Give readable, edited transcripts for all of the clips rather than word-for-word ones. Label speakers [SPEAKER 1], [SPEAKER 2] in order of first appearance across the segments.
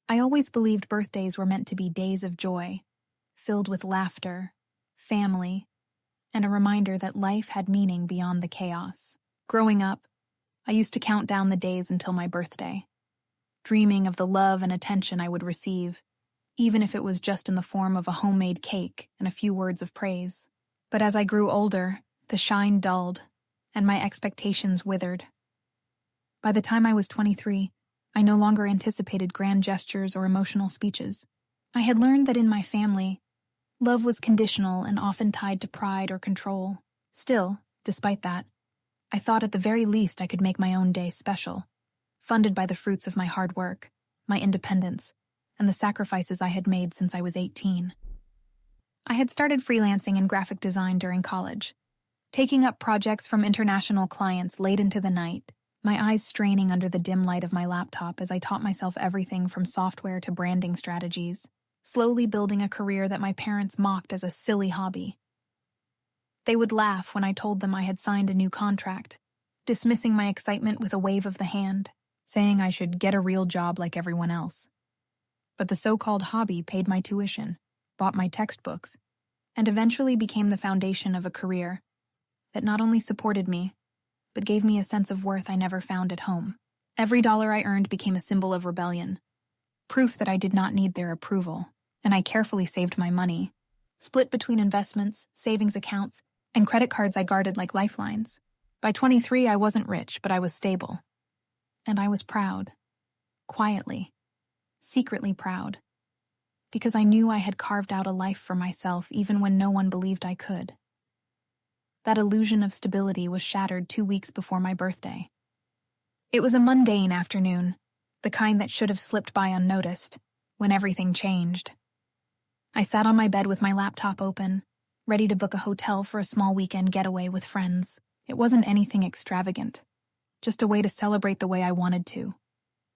[SPEAKER 1] I always believed birthdays were meant to be days of joy, filled with laughter, family, and a reminder that life had meaning beyond the chaos. Growing up, I used to count down the days until my birthday, dreaming of the love and attention I would receive, even if it was just in the form of a homemade cake and a few words of praise. But as I grew older, the shine dulled, and my expectations withered. By the time I was 23, I no longer anticipated grand gestures or emotional speeches. I had learned that in my family, love was conditional and often tied to pride or control. Still, despite that, I thought at the very least I could make my own day special, funded by the fruits of my hard work, my independence, and the sacrifices I had made since I was 18. I had started freelancing in graphic design during college, taking up projects from international clients late into the night, my eyes straining under the dim light of my laptop as I taught myself everything from software to branding strategies, slowly building a career that my parents mocked as a silly hobby. They would laugh when I told them I had signed a new contract, dismissing my excitement with a wave of the hand, saying I should get a real job like everyone else. But the so-called hobby paid my tuition, bought my textbooks, and eventually became the foundation of a career that not only supported me, but gave me a sense of worth I never found at home. Every dollar I earned became a symbol of rebellion, proof that I did not need their approval, and I carefully saved my money, split between investments, savings accounts, and credit cards I guarded like lifelines. By 23, I wasn't rich, but I was stable. And I was proud. Quietly. Secretly proud. Because I knew I had carved out a life for myself even when no one believed I could. That illusion of stability was shattered 2 weeks before my birthday. It was a mundane afternoon, the kind that should have slipped by unnoticed, when everything changed. I sat on my bed with my laptop open, ready to book a hotel for a small weekend getaway with friends. It wasn't anything extravagant, just a way to celebrate the way I wanted to,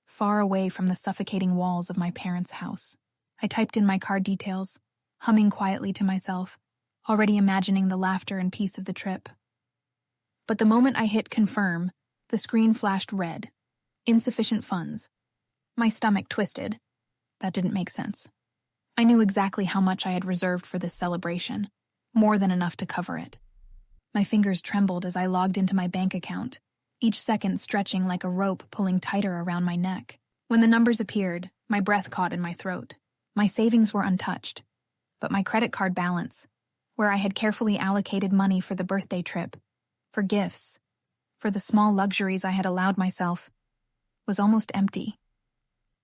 [SPEAKER 1] far away from the suffocating walls of my parents' house. I typed in my card details, humming quietly to myself, already imagining the laughter and peace of the trip. But the moment I hit confirm, the screen flashed red. Insufficient funds. My stomach twisted. That didn't make sense. I knew exactly how much I had reserved for this celebration, more than enough to cover it. My fingers trembled as I logged into my bank account, each second stretching like a rope pulling tighter around my neck. When the numbers appeared, my breath caught in my throat. My savings were untouched, but my credit card balance, where I had carefully allocated money for the birthday trip, for gifts, for the small luxuries I had allowed myself, was almost empty.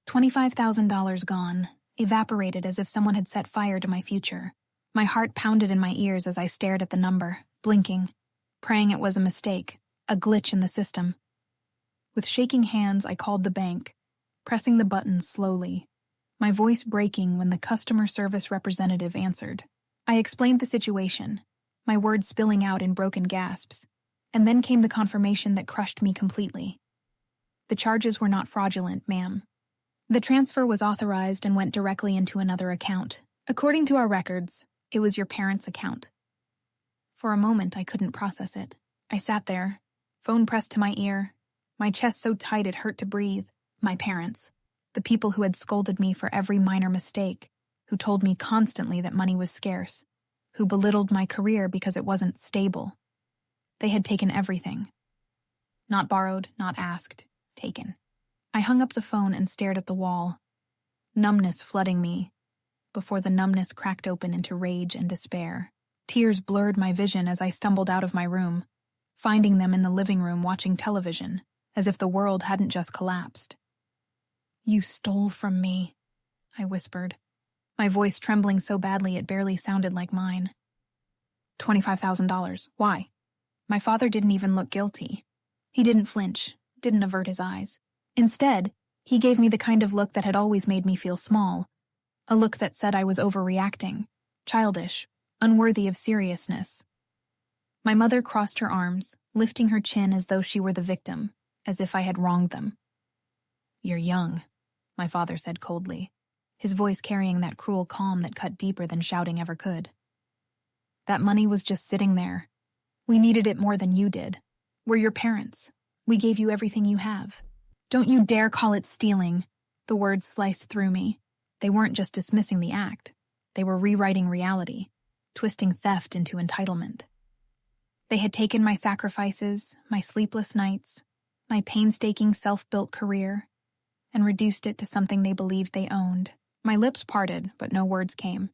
[SPEAKER 1] $25,000 gone, evaporated as if someone had set fire to my future. My heart pounded in my ears as I stared at the number, blinking, praying it was a mistake, a glitch in the system. With shaking hands, I called the bank, pressing the button slowly, my voice breaking when the customer service representative answered. I explained the situation, my words spilling out in broken gasps, and then came the confirmation that crushed me completely. The charges were not fraudulent, ma'am. The transfer was authorized and went directly into another account. According to our records, it was your parents' account. For a moment, I couldn't process it. I sat there, phone pressed to my ear, my chest so tight it hurt to breathe. My parents, the people who had scolded me for every minor mistake, who told me constantly that money was scarce, who belittled my career because it wasn't stable. They had taken everything. Not borrowed, not asked, taken. I hung up the phone and stared at the wall, numbness flooding me, before the numbness cracked open into rage and despair. Tears blurred my vision as I stumbled out of my room, finding them in the living room watching television, as if the world hadn't just collapsed. "You stole from me," I whispered, my voice trembling so badly it barely sounded like mine. $25,000. Why? My father didn't even look guilty. He didn't flinch, didn't avert his eyes. Instead, he gave me the kind of look that had always made me feel small, a look that said I was overreacting, childish, unworthy of seriousness. My mother crossed her arms, lifting her chin as though she were the victim, as if I had wronged them. "You're young," my father said coldly, his voice carrying that cruel calm that cut deeper than shouting ever could. "That money was just sitting there. We needed it more than you did. We're your parents. We gave you everything you have. Don't you dare call it stealing. The words sliced through me. They weren't just dismissing the act. They were rewriting reality, twisting theft into entitlement. They had taken my sacrifices, my sleepless nights, my painstaking self-built career, and reduced it to something they believed they owned. My lips parted, but no words came.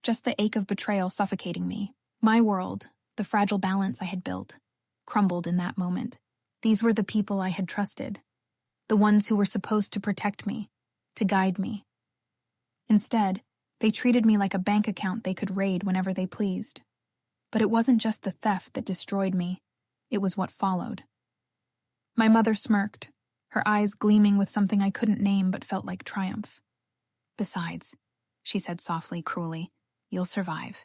[SPEAKER 1] Just the ache of betrayal suffocating me. My world, the fragile balance I had built, crumbled in that moment. These were the people I had trusted, the ones who were supposed to protect me, to guide me. Instead, they treated me like a bank account they could raid whenever they pleased. But it wasn't just the theft that destroyed me, it was what followed. My mother smirked, her eyes gleaming with something I couldn't name but felt like triumph. "Besides," she said softly, cruelly, "you'll survive.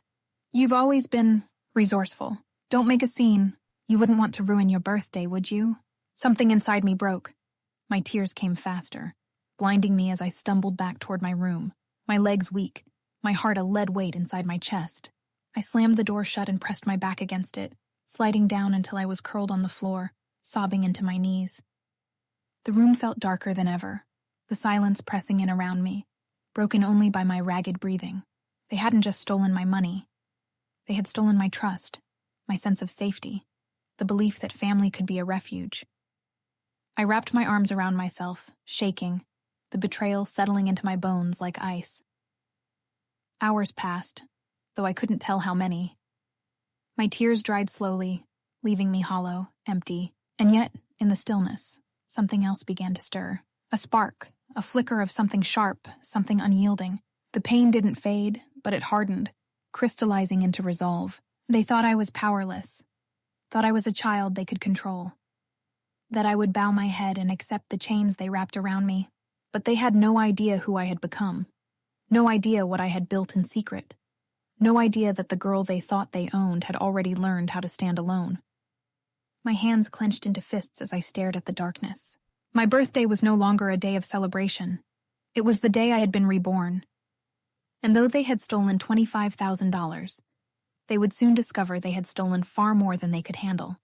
[SPEAKER 1] You've always been resourceful. Don't make a scene. You wouldn't want to ruin your birthday, would you?" Something inside me broke. My tears came faster, blinding me as I stumbled back toward my room, my legs weak, my heart a lead weight inside my chest. I slammed the door shut and pressed my back against it, sliding down until I was curled on the floor, sobbing into my knees. The room felt darker than ever, the silence pressing in around me, broken only by my ragged breathing. They hadn't just stolen my money. They had stolen my trust, my sense of safety, the belief that family could be a refuge. I wrapped my arms around myself, shaking, the betrayal settling into my bones like ice. Hours passed, though I couldn't tell how many. My tears dried slowly, leaving me hollow, empty, and yet, in the stillness, something else began to stir. A spark, a flicker of something sharp, something unyielding. The pain didn't fade, but it hardened, crystallizing into resolve. They thought I was powerless, thought I was a child they could control, that I would bow my head and accept the chains they wrapped around me. But they had no idea who I had become, no idea what I had built in secret, no idea that the girl they thought they owned had already learned how to stand alone. My hands clenched into fists as I stared at the darkness. My birthday was no longer a day of celebration. It was the day I had been reborn. And though they had stolen $25,000, they would soon discover they had stolen far more than they could handle.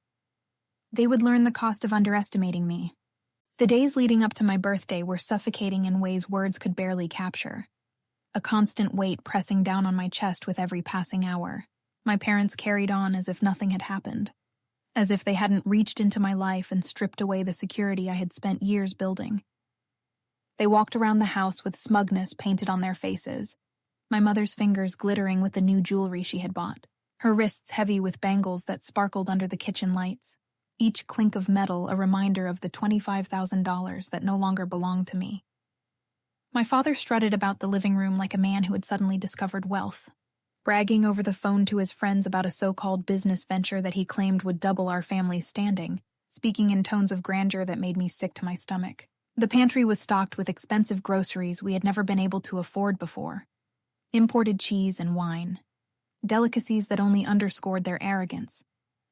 [SPEAKER 1] They would learn the cost of underestimating me. The days leading up to my birthday were suffocating in ways words could barely capture. A constant weight pressing down on my chest with every passing hour. My parents carried on as if nothing had happened, as if they hadn't reached into my life and stripped away the security I had spent years building. They walked around the house with smugness painted on their faces, my mother's fingers glittering with the new jewelry she had bought, her wrists heavy with bangles that sparkled under the kitchen lights, each clink of metal a reminder of the $25,000 that no longer belonged to me. My father strutted about the living room like a man who had suddenly discovered wealth, bragging over the phone to his friends about a so-called business venture that he claimed would double our family's standing, speaking in tones of grandeur that made me sick to my stomach. The pantry was stocked with expensive groceries we had never been able to afford before. Imported cheese and wine. Delicacies that only underscored their arrogance.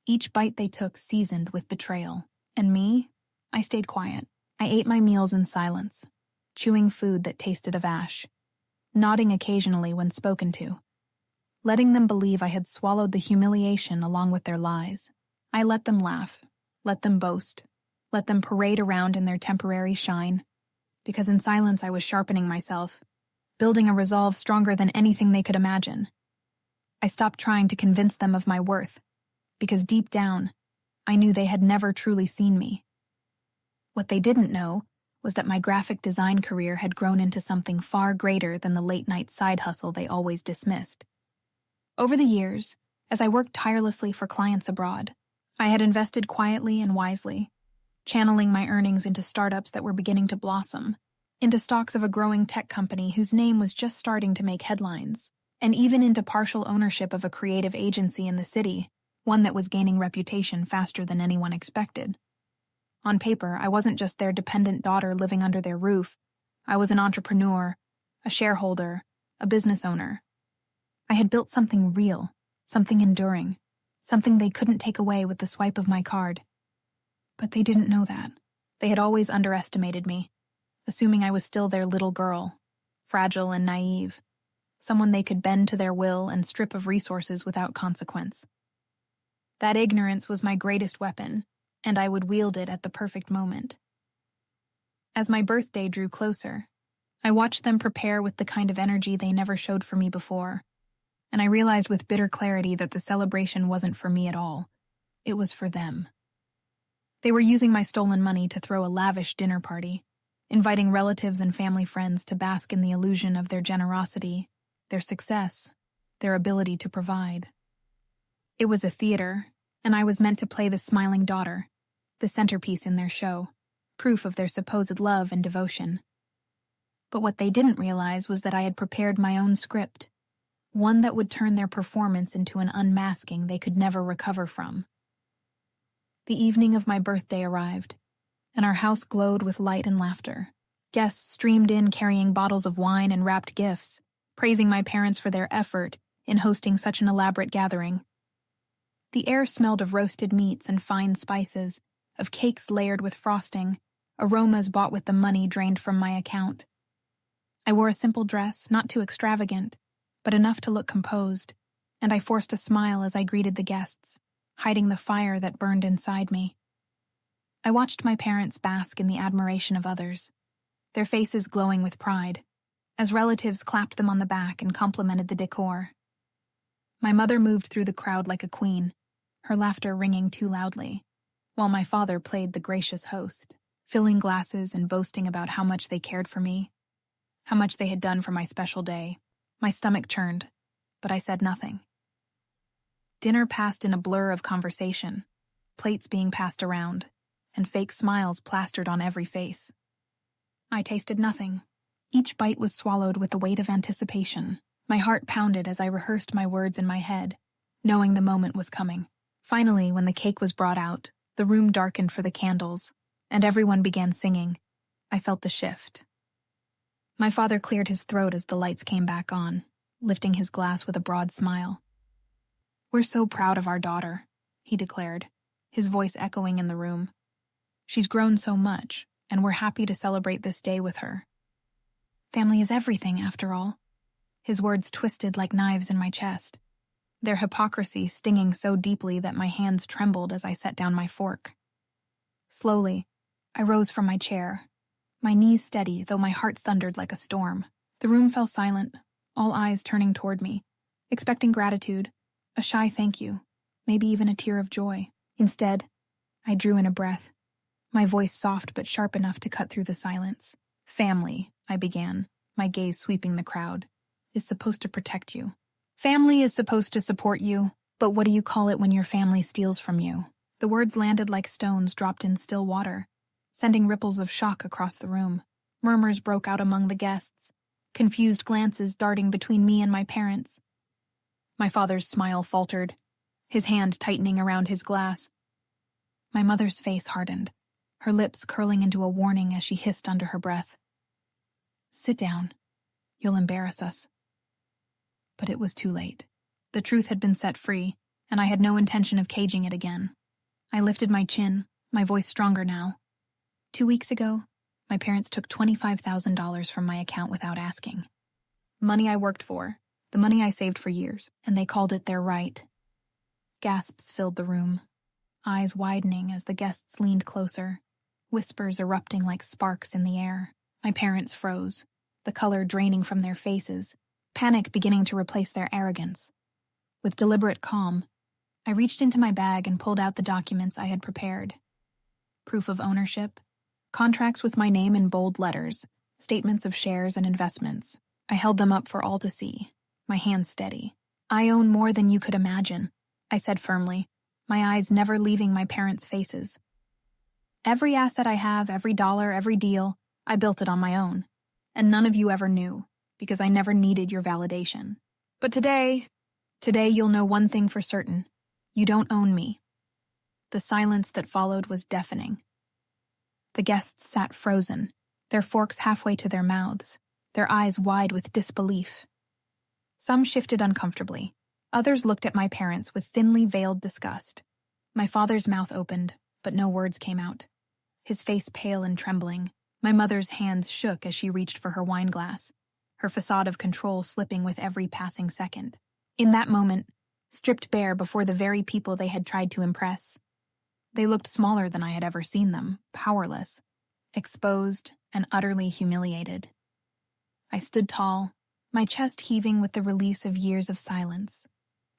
[SPEAKER 1] Each bite they took seasoned with betrayal. And me? I stayed quiet. I ate my meals in silence, chewing food that tasted of ash, nodding occasionally when spoken to, letting them believe I had swallowed the humiliation along with their lies. I let them laugh, let them boast, let them parade around in their temporary shine, because in silence I was sharpening myself, building a resolve stronger than anything they could imagine. I stopped trying to convince them of my worth, because deep down, I knew they had never truly seen me. What they didn't know was that my graphic design career had grown into something far greater than the late-night side hustle they always dismissed. Over the years, as I worked tirelessly for clients abroad, I had invested quietly and wisely, channeling my earnings into startups that were beginning to blossom, into stocks of a growing tech company whose name was just starting to make headlines, and even into partial ownership of a creative agency in the city, one that was gaining reputation faster than anyone expected. On paper, I wasn't just their dependent daughter living under their roof. I was an entrepreneur, a shareholder, a business owner. I had built something real, something enduring, something they couldn't take away with the swipe of my card. But they didn't know that. They had always underestimated me, assuming I was still their little girl, fragile and naive, someone they could bend to their will and strip of resources without consequence. That ignorance was my greatest weapon, and I would wield it at the perfect moment. As my birthday drew closer, I watched them prepare with the kind of energy they never showed for me before, and I realized with bitter clarity that the celebration wasn't for me at all. It was for them. They were using my stolen money to throw a lavish dinner party, inviting relatives and family friends to bask in the illusion of their generosity, their success, their ability to provide. It was a theater, and I was meant to play the smiling daughter, the centerpiece in their show, proof of their supposed love and devotion. But what they didn't realize was that I had prepared my own script, one that would turn their performance into an unmasking they could never recover from. The evening of my birthday arrived, and our house glowed with light and laughter. Guests streamed in carrying bottles of wine and wrapped gifts, praising my parents for their effort in hosting such an elaborate gathering. The air smelled of roasted meats and fine spices, of cakes layered with frosting, aromas bought with the money drained from my account. I wore a simple dress, not too extravagant, but enough to look composed, and I forced a smile as I greeted the guests, hiding the fire that burned inside me. I watched my parents bask in the admiration of others, their faces glowing with pride, as relatives clapped them on the back and complimented the decor. My mother moved through the crowd like a queen, her laughter ringing too loudly, while my father played the gracious host, filling glasses and boasting about how much they cared for me, how much they had done for my special day. My stomach churned, but I said nothing. Dinner passed in a blur of conversation, plates being passed around, and fake smiles plastered on every face. I tasted nothing. Each bite was swallowed with the weight of anticipation. My heart pounded as I rehearsed my words in my head, knowing the moment was coming. Finally, when the cake was brought out, the room darkened for the candles, and everyone began singing. I felt the shift. My father cleared his throat as the lights came back on, lifting his glass with a broad smile. "We're so proud of our daughter," he declared, his voice echoing in the room. "She's grown so much, and we're happy to celebrate this day with her. Family is everything, after all." His words twisted like knives in my chest, their hypocrisy stinging so deeply that my hands trembled as I set down my fork. Slowly, I rose from my chair, my knees steady, though my heart thundered like a storm. The room fell silent, all eyes turning toward me, expecting gratitude, a shy thank you, maybe even a tear of joy. Instead, I drew in a breath, my voice soft but sharp enough to cut through the silence. "Family," I began, my gaze sweeping the crowd, "is supposed to protect you. Family is supposed to support you, but what do you call it when your family steals from you?" The words landed like stones dropped in still water, sending ripples of shock across the room. Murmurs broke out among the guests, confused glances darting between me and my parents. My father's smile faltered, his hand tightening around his glass. My mother's face hardened, her lips curling into a warning as she hissed under her breath. "Sit down. You'll embarrass us." But it was too late. The truth had been set free, and I had no intention of caging it again. I lifted my chin, my voice stronger now. 2 weeks ago, my parents took $25,000 from my account without asking. Money I worked for, the money I saved for years, and they called it their right. Gasps filled the room, eyes widening as the guests leaned closer, whispers erupting like sparks in the air. My parents froze, the color draining from their faces, panic beginning to replace their arrogance. With deliberate calm, I reached into my bag and pulled out the documents I had prepared. Proof of ownership, contracts with my name in bold letters, statements of shares and investments. I held them up for all to see, my hands steady. "I own more than you could imagine," I said firmly, my eyes never leaving my parents' faces. "Every asset I have, every dollar, every deal, I built it on my own. And none of you ever knew, because I never needed your validation. But today you'll know one thing for certain. You don't own me." The silence that followed was deafening. The guests sat frozen, their forks halfway to their mouths, their eyes wide with disbelief. Some shifted uncomfortably. Others looked at my parents with thinly veiled disgust. My father's mouth opened, but no words came out. His face pale and trembling. My mother's hands shook as she reached for her wine glass, her facade of control slipping with every passing second. In that moment, stripped bare before the very people they had tried to impress, they looked smaller than I had ever seen them, powerless, exposed, and utterly humiliated. I stood tall, my chest heaving with the release of years of silence,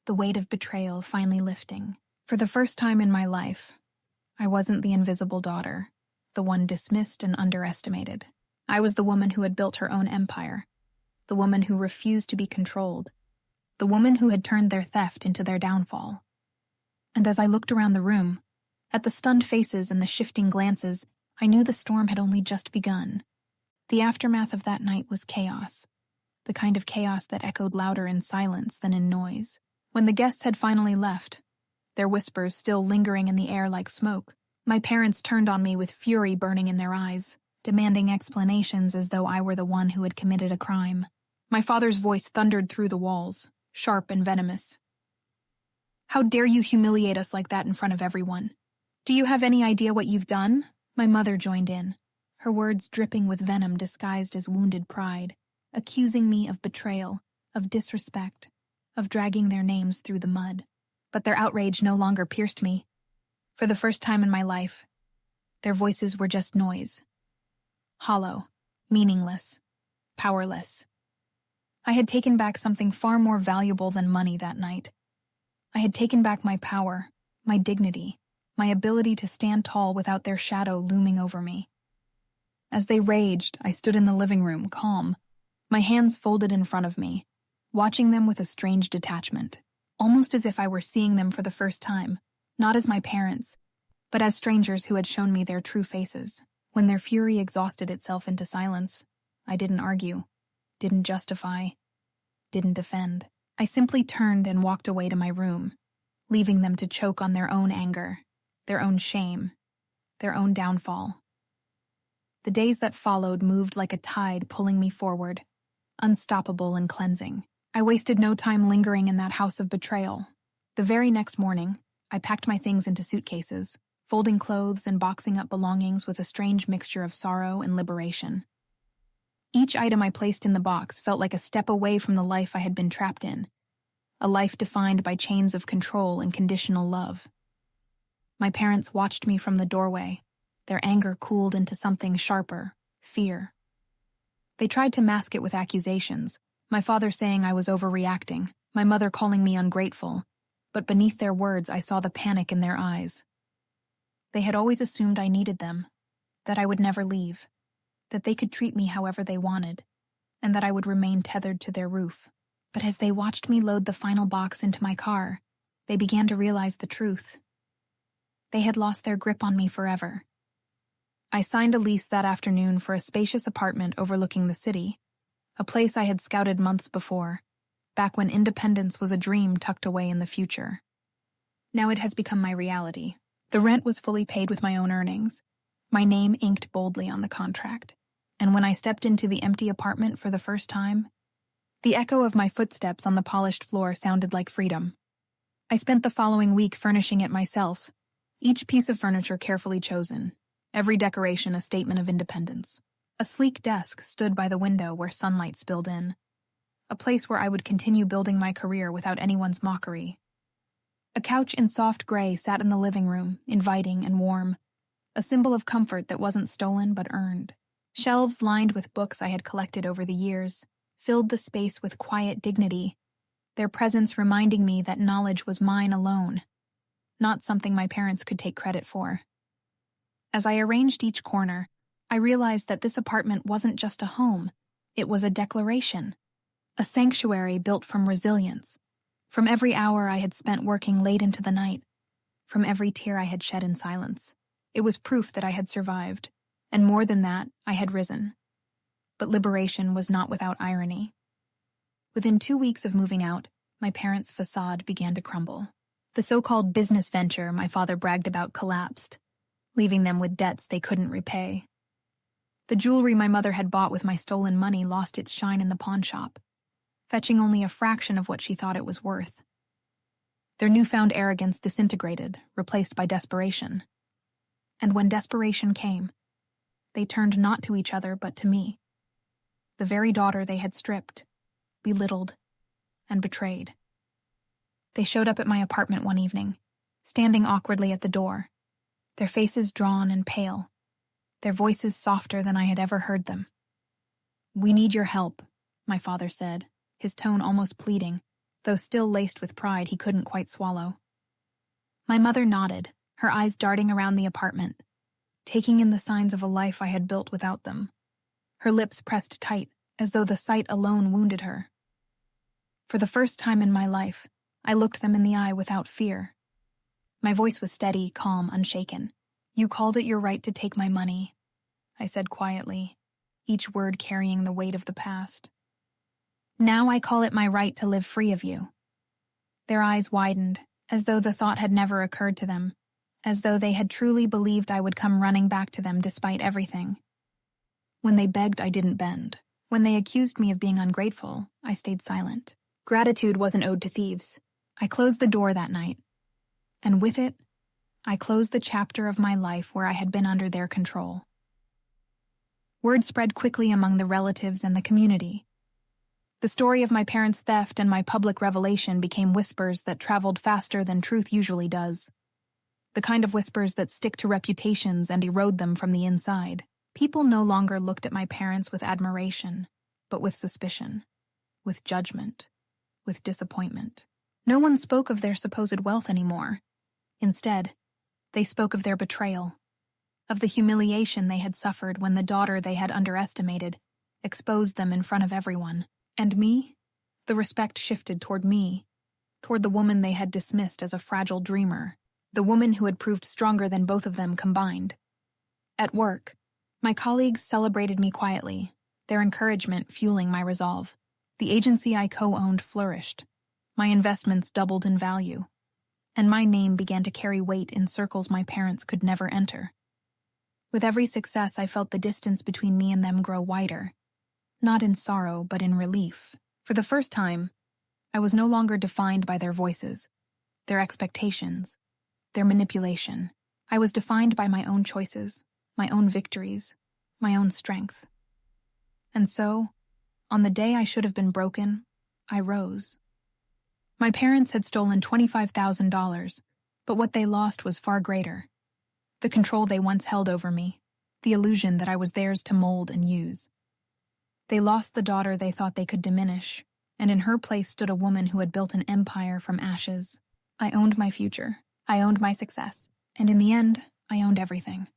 [SPEAKER 1] the weight of betrayal finally lifting. For the first time in my life, I wasn't the invisible daughter, the one dismissed and underestimated. I was the woman who had built her own empire, the woman who refused to be controlled, the woman who had turned their theft into their downfall. And as I looked around the room, at the stunned faces and the shifting glances, I knew the storm had only just begun. The aftermath of that night was chaos, the kind of chaos that echoed louder in silence than in noise. When the guests had finally left, their whispers still lingering in the air like smoke, my parents turned on me with fury burning in their eyes, demanding explanations as though I were the one who had committed a crime. My father's voice thundered through the walls, sharp and venomous. "How dare you humiliate us like that in front of everyone? Do you have any idea what you've done?" My mother joined in, her words dripping with venom disguised as wounded pride, accusing me of betrayal, of disrespect, of dragging their names through the mud. But their outrage no longer pierced me. For the first time in my life, their voices were just noise. Hollow, meaningless, powerless. I had taken back something far more valuable than money that night. I had taken back my power, my dignity, my ability to stand tall without their shadow looming over me. As they raged, I stood in the living room, calm, my hands folded in front of me, watching them with a strange detachment, almost as if I were seeing them for the first time, not as my parents, but as strangers who had shown me their true faces. When their fury exhausted itself into silence, I didn't argue, didn't justify, didn't defend. I simply turned and walked away to my room, leaving them to choke on their own anger, their own shame, their own downfall. The days that followed moved like a tide pulling me forward, unstoppable and cleansing. I wasted no time lingering in that house of betrayal. The very next morning, I packed my things into suitcases, folding clothes and boxing up belongings with a strange mixture of sorrow and liberation. Each item I placed in the box felt like a step away from the life I had been trapped in, a life defined by chains of control and conditional love. My parents watched me from the doorway, their anger cooled into something sharper, fear. They tried to mask it with accusations, my father saying I was overreacting, my mother calling me ungrateful, but beneath their words I saw the panic in their eyes. They had always assumed I needed them, that I would never leave, that they could treat me however they wanted, and that I would remain tethered to their roof. But as they watched me load the final box into my car, they began to realize the truth. They had lost their grip on me forever. I signed a lease that afternoon for a spacious apartment overlooking the city, a place I had scouted months before, back when independence was a dream tucked away in the future. Now it has become my reality. The rent was fully paid with my own earnings, my name inked boldly on the contract, and when I stepped into the empty apartment for the first time, the echo of my footsteps on the polished floor sounded like freedom. I spent the following week furnishing it myself, each piece of furniture carefully chosen, every decoration a statement of independence. A sleek desk stood by the window where sunlight spilled in, a place where I would continue building my career without anyone's mockery. A couch in soft gray sat in the living room, inviting and warm, a symbol of comfort that wasn't stolen but earned. Shelves lined with books I had collected over the years filled the space with quiet dignity, their presence reminding me that knowledge was mine alone, not something my parents could take credit for. As I arranged each corner, I realized that this apartment wasn't just a home, it was a declaration, a sanctuary built from resilience, from every hour I had spent working late into the night, from every tear I had shed in silence. It was proof that I had survived, and more than that, I had risen. But liberation was not without irony. Within 2 weeks of moving out, my parents' facade began to crumble. The so-called business venture my father bragged about collapsed, leaving them with debts they couldn't repay. The jewelry my mother had bought with my stolen money lost its shine in the pawn shop, fetching only a fraction of what she thought it was worth. Their newfound arrogance disintegrated, replaced by desperation. And when desperation came, they turned not to each other but to me, the very daughter they had stripped, belittled, and betrayed. They showed up at my apartment one evening, standing awkwardly at the door, their faces drawn and pale, their voices softer than I had ever heard them. "We need your help," my father said, his tone almost pleading, though still laced with pride he couldn't quite swallow. My mother nodded, her eyes darting around the apartment, taking in the signs of a life I had built without them. Her lips pressed tight, as though the sight alone wounded her. For the first time in my life, I looked them in the eye without fear. My voice was steady, calm, unshaken. "You called it your right to take my money," I said quietly, each word carrying the weight of the past. "Now I call it my right to live free of you." Their eyes widened, as though the thought had never occurred to them, as though they had truly believed I would come running back to them despite everything. When they begged, I didn't bend. When they accused me of being ungrateful, I stayed silent. Gratitude was an ode to thieves. I closed the door that night, and with it, I closed the chapter of my life where I had been under their control. Word spread quickly among the relatives and the community. The story of my parents' theft and my public revelation became whispers that traveled faster than truth usually does. The kind of whispers that stick to reputations and erode them from the inside. People no longer looked at my parents with admiration, but with suspicion, with judgment, with disappointment. No one spoke of their supposed wealth anymore. Instead, they spoke of their betrayal, of the humiliation they had suffered when the daughter they had underestimated exposed them in front of everyone. And me? The respect shifted toward me, toward the woman they had dismissed as a fragile dreamer, the woman who had proved stronger than both of them combined. At work, my colleagues celebrated me quietly, their encouragement fueling my resolve. The agency I co-owned flourished. My investments doubled in value, and my name began to carry weight in circles my parents could never enter. With every success, I felt the distance between me and them grow wider, not in sorrow, but in relief. For the first time, I was no longer defined by their voices, their expectations, their manipulation. I was defined by my own choices, my own victories, my own strength. And so, on the day I should have been broken, I rose. My parents had stolen $25,000, but what they lost was far greater. The control they once held over me, the illusion that I was theirs to mold and use. They lost the daughter they thought they could diminish, and in her place stood a woman who had built an empire from ashes. I owned my future. I owned my success. And in the end, I owned everything.